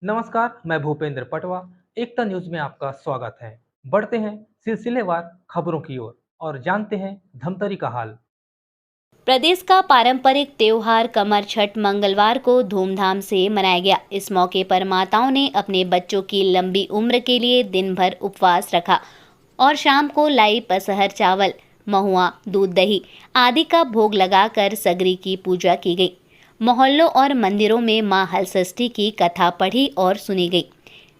नमस्कार, मैं भूपेंद्र पटवा। एकता न्यूज में आपका स्वागत है। बढ़ते हैं सिलसिलेवार खबरों की ओर और जानते हैं धमतरी का हाल। प्रदेश का पारंपरिक त्योहार कमर छठ मंगलवार को धूमधाम से मनाया गया। इस मौके पर माताओं ने अपने बच्चों की लंबी उम्र के लिए दिन भर उपवास रखा और शाम को लाई पसहर चावल, महुआ, दूध, दही आदि का भोग लगाकर सगरी की पूजा की गई। मोहल्लों और मंदिरों में मां हलषष्ठी की कथा पढ़ी और सुनी गई।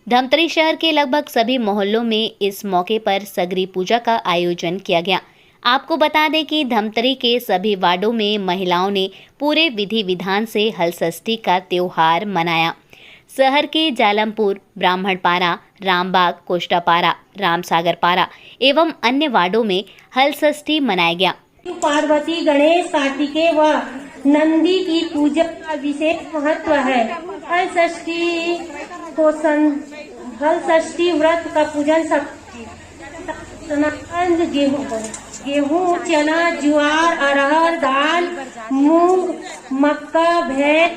धमतरी शहर के लगभग सभी मोहल्लों में इस मौके पर सगरी पूजा का आयोजन किया गया। आपको बता दें कि धमतरी के सभी वार्डों में महिलाओं ने पूरे विधि विधान से हलषष्ठी का त्योहार मनाया। शहर के जालमपुर, ब्राह्मणपारा, रामबाग, कोष्टापारा, रामसागर पारा एवं अन्य वार्डों में हलषष्ठी मनाया गया। पार्वती, गणेश, कार्तिकेय व नंदी की पूजा का विशेष महत्व है। हलषष्ठी व्रत का पूजन गेहूँ, चना, ज्वार, अरहर दाल, मूंग, मक्का, भैंस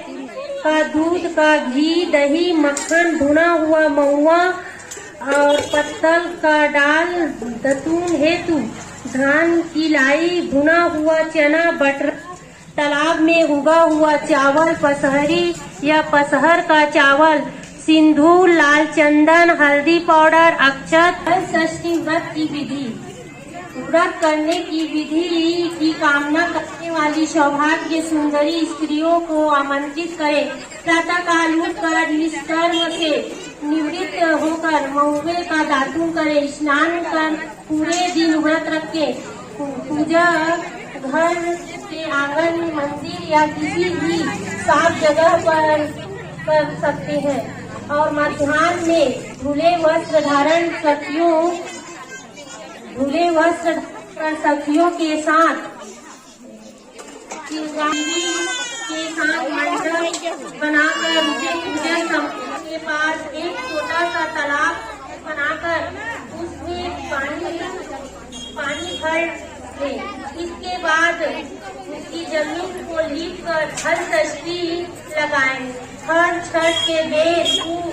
का दूध का घी, दही, मक्खन, भुना हुआ महुआ और पत्तल का डाल, दतून हेतु धान की लाई, भुना हुआ चना, बटर, तालाब में उगा हुआ चावल, पसहरी या पसहर का चावल, सिंदूर, लाल चंदन, हल्दी पाउडर, अक्षत। हलषष्ठी व्रत की विधि। व्रत करने की विधि की कामना करने वाली सौभाग्य सुंदरी स्त्रियों को आमंत्रित करें। प्रातः काल उठकर निष्कर्म से निवृत्त होकर महुए का दातून करें। स्नान कर पूरे दिन व्रत रखें। पूजा घर के आंगन, मंदिर या किसी भी साफ जगह पर कर सकते हैं और मध्याह्न में धुले वस्त्र धारण सखियों के साथ मंडप बनाकर पूजा समाप्ति के पास एक छोटा सा तालाब बनाकर उसमें पानी भर ले। इसके बाद उसकी जमीन को लीप कर हलषष्ठी लगाएं। हर छठ के बेल, फूल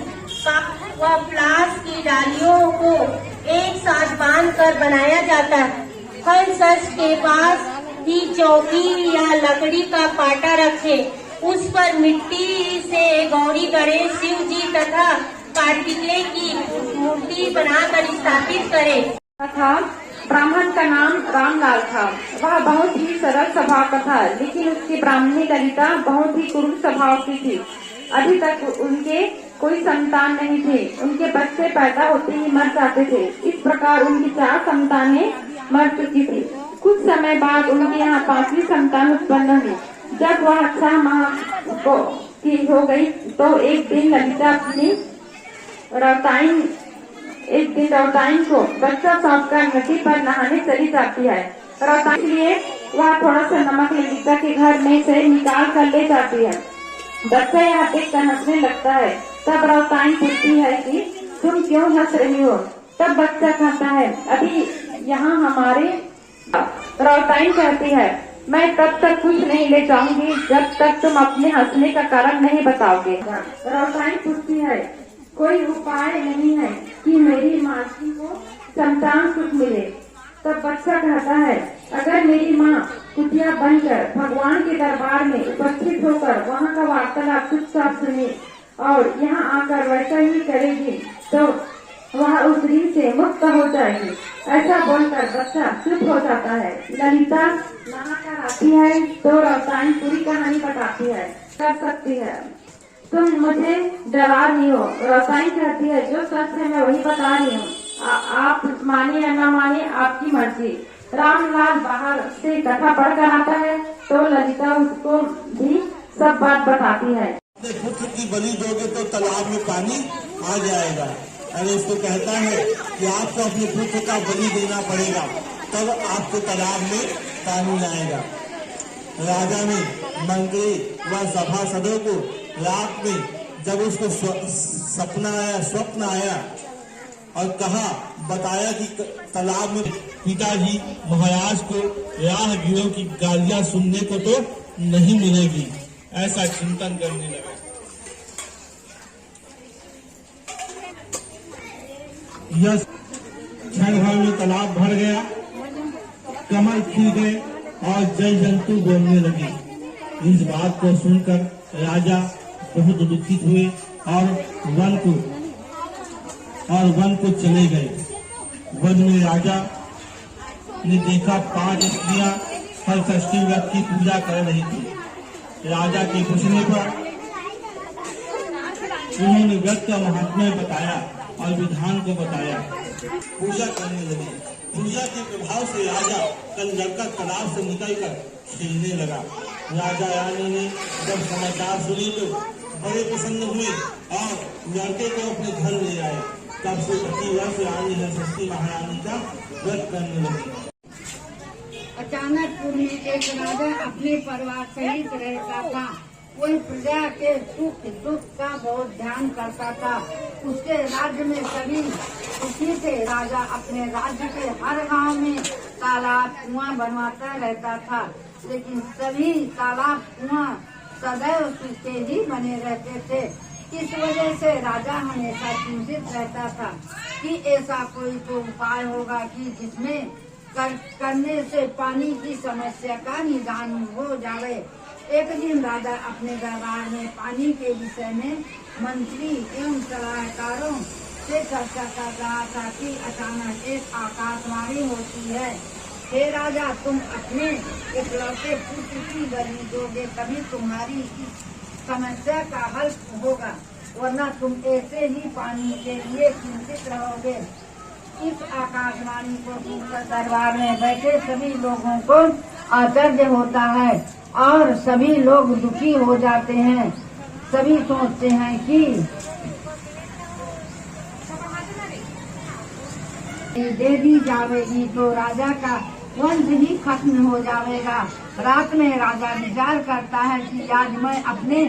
व प्लास की डालियों को एक साथ बांधकर बनाया जाता है। हलषष्ठी के पास ही चौकी या लकड़ी का पाटा रखें। उस पर मिट्टी से गौरी, गणेश, शिव जी तथा कार्तिकेय की मूर्ति बनाकर स्थापित करें। ब्राह्मण का नाम रामलाल था। वह बहुत ही सरल स्वभाव का था, लेकिन उसकी ब्राह्मणी ललिता बहुत ही क्रूर स्वभाव की थी। अभी तक उनके कोई संतान नहीं थे। उनके बच्चे पैदा होते ही मर जाते थे। इस प्रकार उनकी 4 संतानें मर चुकी थी। कुछ समय बाद उनके यहाँ 5वीं संतान उत्पन्न हुई। जब वह 6 माह की हो गई तो एक दिन ललिता अपनी रौताइन को बच्चा सौंपकर नदी पर नहाने चली जाती है। रौताइन के लिए वह थोड़ा सा नमक ललिता के घर में से निकाल कर ले जाती है। बच्चा यह देख कर हंसने लगता है। तब रौताइन पूछती है कि तुम क्यों हंस रही हो? तब बच्चा कहता है, अभी यहाँ हमारे। रौताइन कहती है, मैं तब तक कुछ नहीं ले जाऊंगी जब तक तुम अपने हंसने का कारण नहीं बताओगे। रौताइन पूछती है, कोई उपाय नहीं है कि मेरी मासी को संतान सुख मिले? तब बच्चा कहता है, अगर मेरी माँ कुटिया बनकर भगवान के दरबार में उपस्थित होकर वहाँ का वार्तालाप चुपचाप सुने और यहाँ आकर वैसा ही करेगी तो वह उस ऋण से मुक्त हो जाएगी। ऐसा बोलकर बच्चा चुप हो जाता है। ललिता नहाकर आती है तो रौताइन पूरी कहानी बताती है। कर सकती है, तुम मुझे डरा रही हो। रौताइन कहती है, जो सच है मैं वही बता रही हूँ। आप माने या न माने आपकी मर्जी। रामलाल बाहर से कथा पढ़कर आता है तो ललिता उसको भी सब बात बताती है। पुत्र की बलि दोगे तो तालाब में पानी आ जाएगा। अरे उसको कहता है कि आपको अपने पुत्र का बलि देना पड़ेगा, तब आपको तालाब में पानी आएगा। राजा ने मंत्री व सभासदों को रात में जब उसको स्वप्न आया और बताया कि तालाब में पिताजी महाराज को राहगीरों की गालियां सुनने को तो नहीं मिलेगी, ऐसा चिंतन करने लगा। यह क्षण भर में तालाब भर गया, कमल खिल गए और जल जंतु बोलने लगे। इस बात को सुनकर राजा बहुत दुखित हुए और वन को चले गए। वन में राजा ने देखा 5 स्त्रियां फल षष्ठी व्रत की पूजा कर रही थी। राजा के पूछने पर उन्होंने व्रत का महात्म्य बताया और विधान को बताया। पूजा करने लगे। पूजा के प्रभाव से राजा कल लड़का तालाब से निकलकर खेलने लगा। राजा रानी ने जब समाचार सुनी तो बड़े प्रसन्न हुए और लड़के को अपने घर ले आए। तब से प्रतिवर्ष रानी हरषष्ठी महारानी का व्रत करने लगी। अचानकपुर में एक राजा अपने परिवार सहित रहता था। वह प्रजा के सुख दुख का बहुत ध्यान करता था। उसके राज्य में सभी खुशी से राजा अपने राज्य के हर गांव में तालाब कुआं बनवाता रहता था, लेकिन सभी तालाब कुआं सदैव सूखे ही बने रहते थे। इस वजह से राजा हमेशा चिंतित रहता था कि ऐसा कोई तो उपाय होगा कि जिसमें करने से पानी की समस्या का निदान हो जावे। एक दिन राजा अपने दरबार में पानी के विषय में मंत्री एवं सलाहकारों से चर्चा कर रहा था कि अचानक एक आकाशवाणी होती है, हे राजा, तुम अपने इकलौते पुत्र की बलि दोगे तभी तुम्हारी इस समस्या का हल होगा, वरना तुम ऐसे ही पानी के लिए चिंतित रहोगे। इस आकाशवाणी को सुनकर दरबार में बैठे सभी लोगों को आश्चर्य होता है और सभी लोग दुखी हो जाते हैं। सभी सोचते हैं कि दे दी जाएगी तो राजा का वंश ही खत्म हो जाएगा। रात में राजा विचार करता है कि आज मैं अपने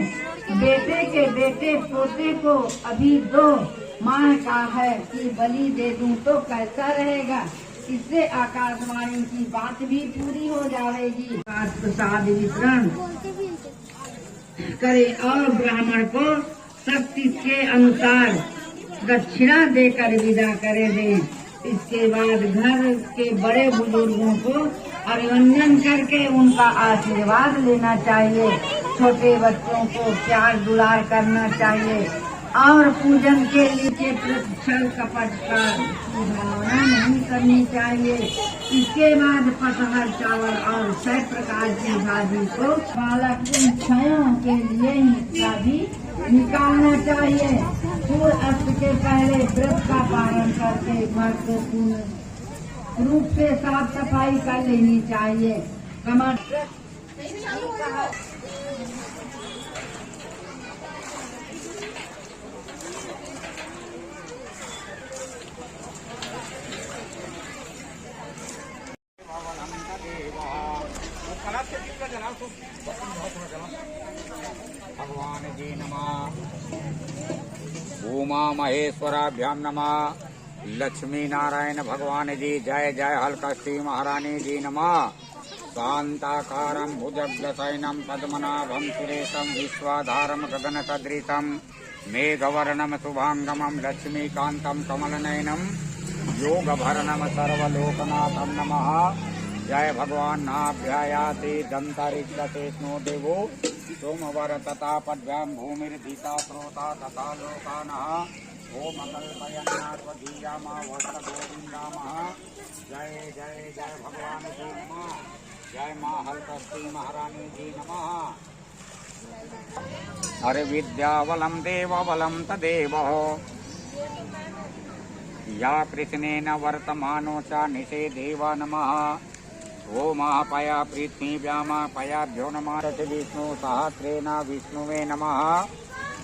बेटे के बेटे पोते को अभी 2 माह का है कि बलि दे दूं तो कैसा रहेगा। इससे आकाशवाणी की बात भी पूरी हो जाएगी। प्रसाद वितरण करे और ब्राह्मण को शक्ति के अनुसार दक्षिणा देकर विदा करे दे। इसके बाद घर के बड़े बुजुर्गों को अभिनंदन करके उनका आशीर्वाद लेना चाहिए। छोटे बच्चों को प्यार दुलार करना चाहिए और पूजन के लिए छल कपट का भावना नहीं करनी चाहिए। इसके बाद पतहर चावल और 6 प्रकार की भाजी को बालक इच्छाओं के लिए हिस्सा भी निकालना चाहिए। सूर्य अस्त के पहले व्रत का पालन करके महत्वपूर्ण रूप से साफ सफाई कर लेनी चाहिए। कमर भगवान जी नमः। उमा महेश्वराभ्याम नमः। लक्ष्मी नारायण भगवान जी जय जय। हलकस्ती महारानी जी नमः। शांताकारं भुजगशयनं पद्मनाभं सुरेशं विश्वाधारं गगनसदृशं मेघवर्णं शुभांगमं लक्ष्मीकान्तं कमलनयनं योगभरणं सर्वलोकनाथं नमः। जय भगवान नाभ्यायाति दंतरिक्षते स्नो देवो सोमवर तथा पद्भ्याम भूमिर्धिता श्रोता तथा लोकानः ओम कल्पयन्नास्वधीयामा वस्त्र गोविंदामः। जय जय जय भगवान जी नमः। जय माँ हलकस्ती महारानी जी नमः। हरे विद्यावलं देवबलं तदेव या कृष्णेन वर्तमानो च निषेधेव नमः। ओम पया पृथ्वीव्यामापयाभ्यो नमः। विष्णु सहस्रेण विष्णुवे नमः।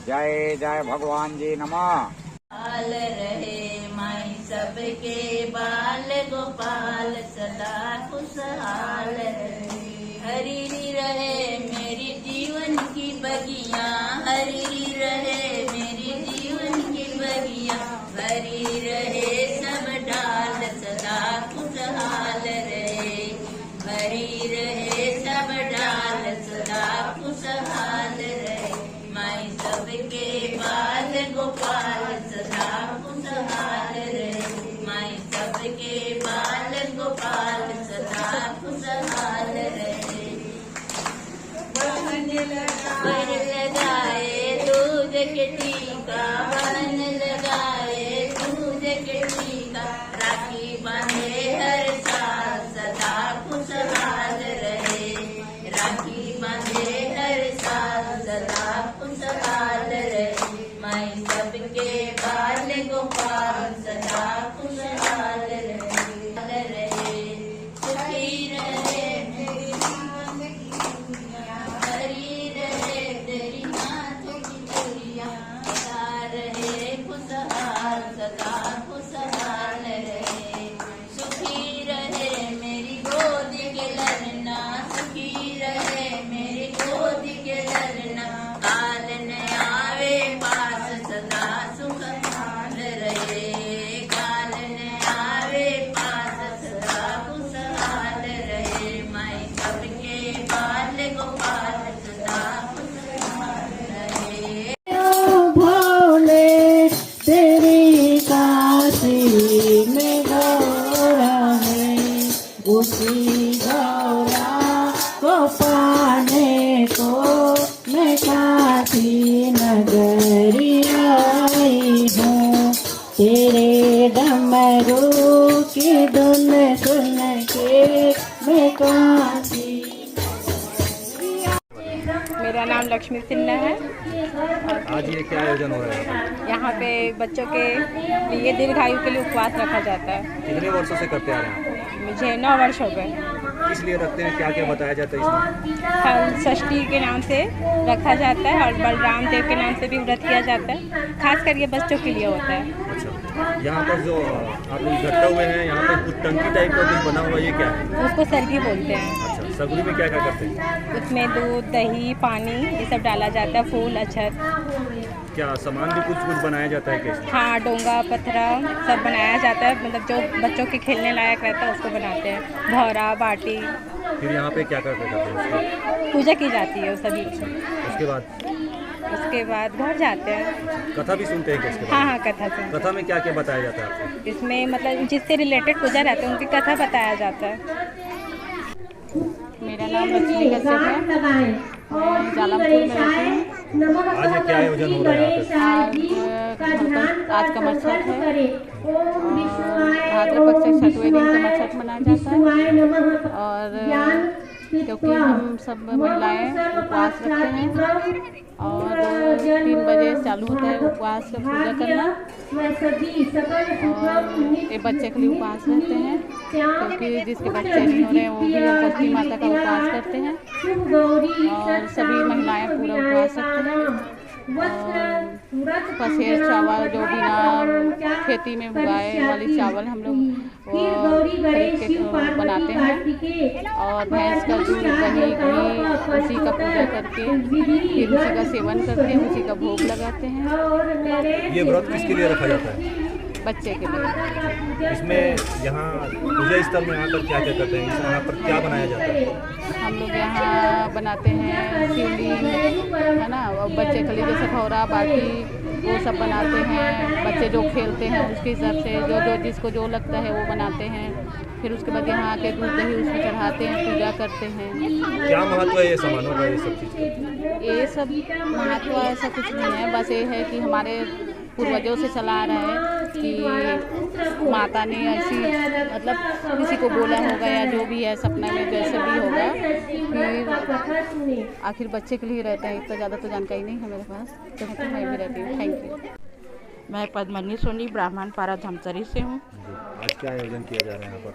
जय जय भगवान जी नमः। हाल रहे माई सबके बाल गोपाल सदा खुशहाल रहे। हरी रहे मेरी जीवन की बगिया, हरी रहे मेरी जीवन की बगिया, हरी रहे सब डाल सदा खुशहाल रहे, हरी रहे सब डाल सदा खुशहाल रहे। माई सबके बाल गोपाल सदा खुशहाल रहे। टीका बन लगाए दूध के टीका राखी बांधे हर साल सदा खुशहाल रहे राखी बांधे हर साल सदा खुशहाल रहे मैं सबके बाल गोपाल सदा खुशहाल रहे सुखी रहे मेरी हरी रहे तेरी नाथ की चुरिया सदा रहे खुशहाल सदा खुशहाल रहे सुखी रहे मेरी गोद के ललना सुखी रहे मेरी गोद के ललना काल न आवे पास सदा सुखहाल रहे काल न आवे पास सदा खुशहाल रहे मैं सबके बाल गोपाल सदा खुशहाल रहे भोले तेरी काशी में गौरा है उसी गौरा को पाने को मैं काशी नगरी आई हूँ तेरे डमरू की धुन सुन के मैं काशी। मेरा नाम लक्ष्मी सिन्हा है। आज ये क्या आयोजन हो रहा है? यहाँ पे बच्चों के लिए दीर्घायु के लिए उपवास रखा जाता है। कितने वर्षों से करते आ रहे हैं? मुझे 9 वर्ष हो गए। किस लिए रखते हैं, क्या क्या बताया जाता है इसमें? फल षष्ठी के नाम से रखा जाता है और बलराम देव के नाम से भी व्रत किया जाता है। खास कर ये बच्चों के लिए होता है। अच्छा, यहाँ पर जो आप लोग इकट्ठा हुए हैं, यहाँ पर कुछ टंकी टाइप का कुछ बना हुआ है, ये क्या है? उसको सरगी बोलते हैं। अच्छा, सगुड़ी में क्या क्या करते हैं? उसमें दूध दही पानी ये सब डाला जाता है, फूल अक्षत। क्या सामान भी कुछ कुछ बनाया जाता है कैसे? हाँ, डोंगा पत्थरा सब बनाया जाता है, मतलब जो बच्चों के खेलने लायक रहता है उसको बनाते हैं। भौरा बाटी। फिर यहाँ पे क्या करते हैं? पूजा की जाती है सभी। उसके बाद घर जाते हैं। कथा भी सुनते हैं क्या इसके बाद? हाँ, कथा सुनते। कथा में क्या क्या बताया जाता है आपको? इसमें मतलब जिससे रिलेटेड पूजा रहते हैं उनकी कथा बताया जाता है। मेरा नाम लक्ष्मी कश्यप है, मैं जालमपुर में रहती हूँ। आज ये क्या आयोजन हो रहा है? आज कमर छठ है भाद्रपद से 6वें दिन कमर छठ मनाया जाता है। और क्योंकि हम सब महिलाएं उपवास रखते हैं और 3 बजे चालू होता है उपवास का पूजा करना। और ये बच्चे के लिए उपवास रहते हैं क्योंकि जिसके बच्चे नहीं हो रहे हैं वो भी सरस्वती माता का उपवास करते हैं। और सभी महिलाएं पूरा उपवास रखते हैं। पसेर चावल जो बिना खेती में उगाए वाली चावल हम लोग खरीद के बनाते हैं। और भैंस का दूध दही घी उसी का पूजा करके फिर उसी का सेवन करते हैं, उसी का भोग लगाते हैं। ये व्रत किसके लिए रखा जाता है? बच्चे के लिए। इसमें यहाँ पूजा स्थल में आकर क्या क्या करते हैं? यहाँ पर क्या बनाया जाता है? हम लोग यहाँ बनाते हैं शिवलिंग है ना, और बच्चे के लिए जैसे भौरा बाटी वो सब बनाते हैं। बच्चे जो खेलते हैं उसके हिसाब से जो जिसको जो लगता है वो बनाते हैं। फिर उसके बाद यहाँ आके दूध दही उसमें चढ़ाते हैं, पूजा करते हैं। क्या महत्व है ये सामानों का, ये सब चीज़ का? ये सब महत्व ऐसा कुछ नहीं है, बस ये है कि हमारे पूर्वजों से चला आ रहा है कि माता ने ऐसी मतलब किसी को बोला होगा या जो भी है सपना में जैसे भी होगा, फिर आखिर बच्चे के लिए रहते हैं। इतना ज़्यादा तो जानकारी नहीं है मेरे पास, तो मैं भी रहती हूँ। Thank you. मैं पद्मनी सोनी ब्राह्मण पारा धमतरी से हूँ। आज क्या आयोजन किया जा रहा है यहाँ पर?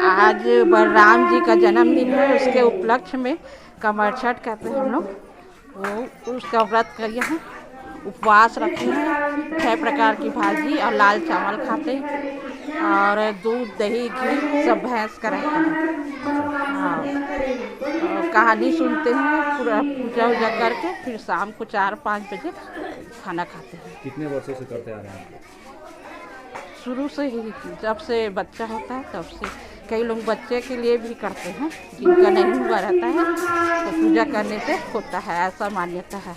आज बलराम जी का जन्मदिन है, उसके उपलक्ष्य में कमर छठ कहते हैं हम लोग, वो उसका व्रत किए हैं, उपवास रखे हैं। 6 प्रकार की भाजी और लाल चावल खाते हैं और दूध दही घी सब भैंस का रहता है। हाँ, कहानी सुनते हैं, पूरा पूजा वूजा करके फिर शाम को 4-5 बजे खाना खाते हैं। कितने वर्षों से करते आ रहे हैं? शुरू से ही, जब से बच्चा होता है तब से। कई लोग बच्चे के लिए भी करते हैं, जिनका नहीं हुआ रहता है तो पूजा करने से होता है, ऐसा मान्यता है।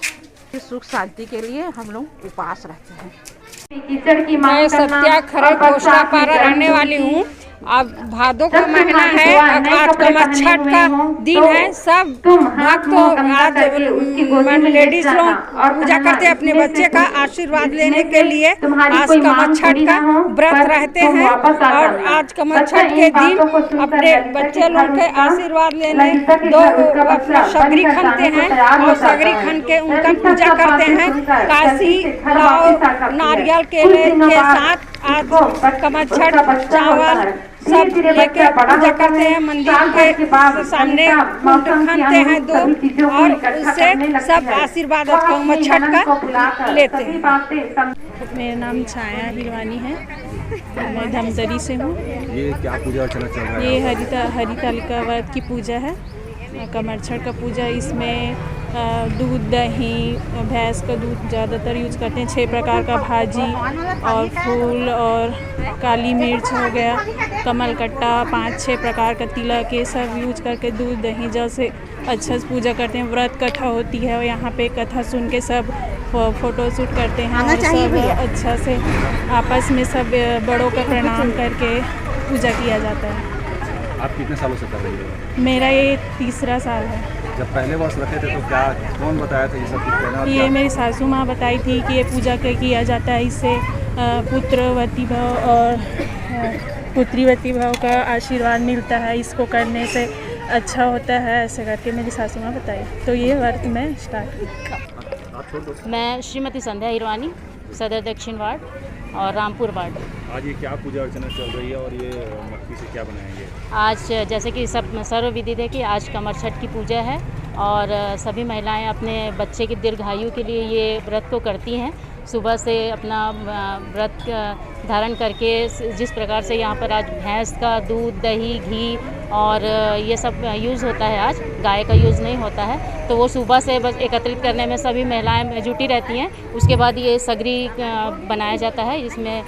सुख शांति के लिए हम लोग उपवास रहते हैं। मैं सत्या खरे कोसरा पारा रहने वाली हूँ। अब भादों का महीना है, अब आज कमरछठ का दिन है। सब भक्त आज लेडीज लोग पूजा करते हैं अपने बच्चे का आशीर्वाद लेने के लिए। आज कमरछठ का व्रत रहते हैं और आज कमरछठ के दिन अपने बच्चे लोग के आशीर्वाद लेने दो सगरी खनते हैं और सगरी खन के उनका पूजा करते हैं। काशी लाओ नारियल केले के साथ आज कमरछठ चावल सब लेके पूजा करते हैं। मंदिर के सामने कुंड खनते हैं दो और उससे सब आशीर्वाद कमरछठ का लेते हैं। मेरा नाम छाया हिरवानी है, मैं धमतरी से हूँ। ये क्या पूजा अर्चना चल रहा है? ये हरितालिका व्रत की पूजा है, कमरछठ का पूजा। इसमें दूध दही भैंस का दूध ज़्यादातर यूज करते हैं। 6 प्रकार का भाजी और फूल और काली मिर्च हो गया, कमल कट्टा, 5-6 प्रकार का तिलक, ये सब यूज करके दूध दही जल से अच्छा से पूजा करते हैं। व्रत कथा होती है और यहाँ पे कथा सुन के सब फ़ोटो शूट करते हैं और सब अच्छा से आपस में सब बड़ों का प्रणाम करके पूजा किया जाता है। आप कितने सालों से कर रही हो? मेरा ये 3रा साल है। जब पहले वर्ष रखे थे तो क्या कौन बताया था ये सब कुछ? ये मेरी सासू माँ बताई थी कि ये पूजा किया जाता है, इससे पुत्रवती भाव और पुत्रीवती भाव का आशीर्वाद मिलता है, इसको करने से अच्छा होता है, ऐसे करके मेरी सासू माँ बताई। तो ये व्रत मैं स्टार्ट की। मैं श्रीमती संध्या हिरवानी, सदर दक्षिण वार्ड और रामपुर वार्ड। आज ये क्या पूजा अर्चना चल रही है और ये मक्की से क्या बनाएंगे? आज जैसे कि सब सर्व विदित है कि आज कमरछठ की पूजा है और सभी महिलाएं अपने बच्चे की दीर्घायु के लिए ये व्रत को करती हैं। सुबह से अपना व्रत धारण करके जिस प्रकार से यहाँ पर आज भैंस का दूध दही घी और ये सब यूज़ होता है, आज गाय का यूज़ नहीं होता है, तो वो सुबह से बस एकत्रित करने में सभी महिलाएं जुटी रहती हैं। उसके बाद ये सगरी बनाया जाता है, इसमें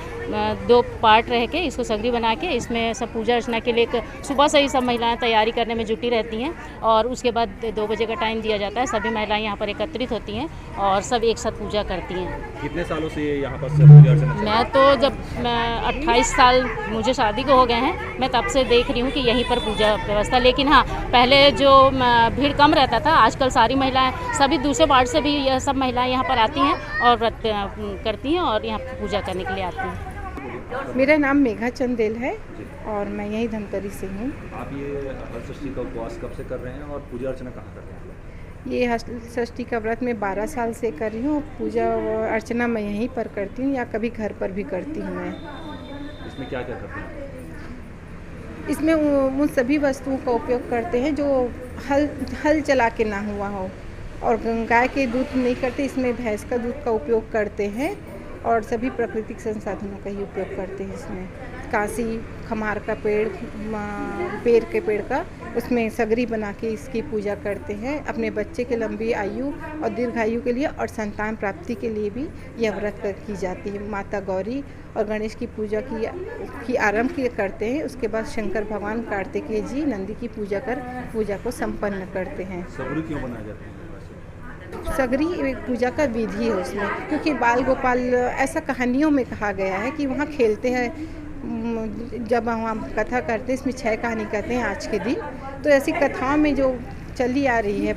2 पार्ट रह के इसको सगरी बना के इसमें सब पूजा अर्चना के लिए सुबह से ही सब महिलाएं तैयारी करने में जुटी रहती हैं और उसके बाद 2 बजे का टाइम दिया जाता है। सभी महिलाएं यहाँ पर एकत्रित होती हैं और सब एक साथ पूजा करती हैं। कितने सालों से यहाँ पर पूजा अर्चना? मैं तो जब 28 साल मुझे शादी को हो गए हैं, मैं तब से देख रही हूँ कि यहीं पर पूजा व्यवस्था। लेकिन हाँ, पहले जो भीड़ कम रहता था, आजकल सारी महिलाएं सभी दूसरे वार्ड से भी यह सब महिलाएं यहाँ पर आती हैं और व्रत करती हैं और यहाँ पूजा करने के लिए आती हैं। मेरा नाम मेघा चंदेल है और मैं यहीं धमतरी से हूँ। आप ये हलषष्ठी का उपवास कब से कर रहे हैं और पूजा अर्चना कहाँ कर रहे हैं? ये हलषष्ठी का व्रत मैं 12 साल से कर रही हूँ। पूजा अर्चना मैं यहीं पर करती हूँ या कभी घर पर भी करती हूँ मैं। इसमें क्या क्या करते हैं? इसमें उन सभी वस्तुओं का उपयोग करते हैं जो हल चला के ना हुआ हो, और गाय के दूध नहीं करते, इसमें भैंस का दूध का उपयोग करते हैं और सभी प्राकृतिक संसाधनों का ही उपयोग करते हैं। इसमें काशी खमार का पेड़ के पेड़ का उसमें सगरी बना के इसकी पूजा करते हैं। अपने बच्चे के लंबी आयु और दीर्घायु के लिए और संतान प्राप्ति के लिए भी यह व्रत की जाती है। माता गौरी और गणेश की पूजा की आरंभ करते हैं, उसके बाद शंकर भगवान कार्तिकेय जी नंदी की पूजा कर पूजा को संपन्न करते हैं। सगरी क्यों बनाए जाते हैं? सगरी एक पूजा का विधि है उसमें, क्योंकि बाल गोपाल ऐसा कहानियों में कहा गया है कि वहाँ खेलते हैं। जब हम कथा करते हैं, इसमें 6 कहानी कहते हैं आज के दिन, तो ऐसी कथाओं में जो चली आ रही है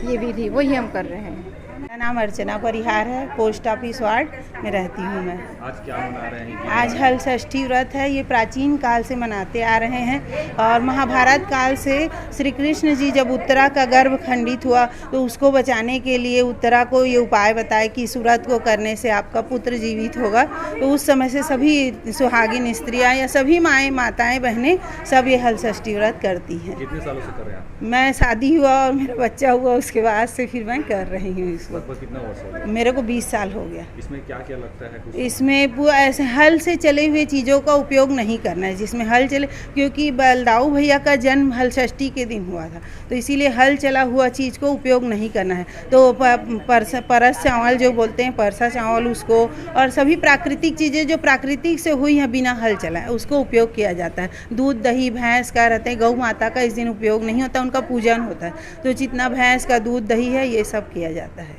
ये विधि, वही हम कर रहे हैं। मेरा नाम अर्चना परिहार है, पोस्ट ऑफिस वार्ड में रहती हूँ मैं। आज क्या मना रहे हैं? आज हलषष्ठी व्रत है, ये प्राचीन काल से मनाते आ रहे हैं और महाभारत काल से श्री कृष्ण जी जब उत्तरा का गर्भ खंडित हुआ तो उसको बचाने के लिए उत्तरा को ये उपाय बताए कि इस व्रत को करने से आपका पुत्र जीवित होगा। तो उस समय से सभी सुहागिन स्त्रियाँ या सभी माताएं बहनें सब ये हलषष्ठी व्रत करती हैं। कितने सालों से कर रहे हैं आप? मैं शादी हुआ और मेरा बच्चा हुआ उसके बाद से फिर मैं कर रही हूँ इसको। कितना वर्ष हो गया? मेरे को 20 साल हो गया। इसमें क्या क्या लगता है कुछ? इसमें ऐसे हल से चले हुए चीज़ों का उपयोग नहीं करना है, जिसमें हल चले, क्योंकि बलदाऊ भैया का जन्म हलषष्ठी के दिन हुआ था, तो इसीलिए हल चला हुआ चीज़ को उपयोग नहीं करना है। तो परस चावल जो बोलते हैं, परसा चावल, उसको और सभी प्राकृतिक चीज़ें जो प्राकृतिक से हुई हैं बिना हल चला है उसको उपयोग किया जाता है। दूध दही भैंस का रहता है, गौ माता का इस दिन उपयोग नहीं होता, उनका पूजन होता है, तो जितना भैंस का दूध दही है ये सब किया जाता है।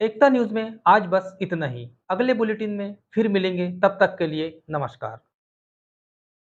एकता न्यूज़ में आज बस इतना ही। अगले बुलेटिन में फिर मिलेंगे, तब तक के लिए नमस्कार।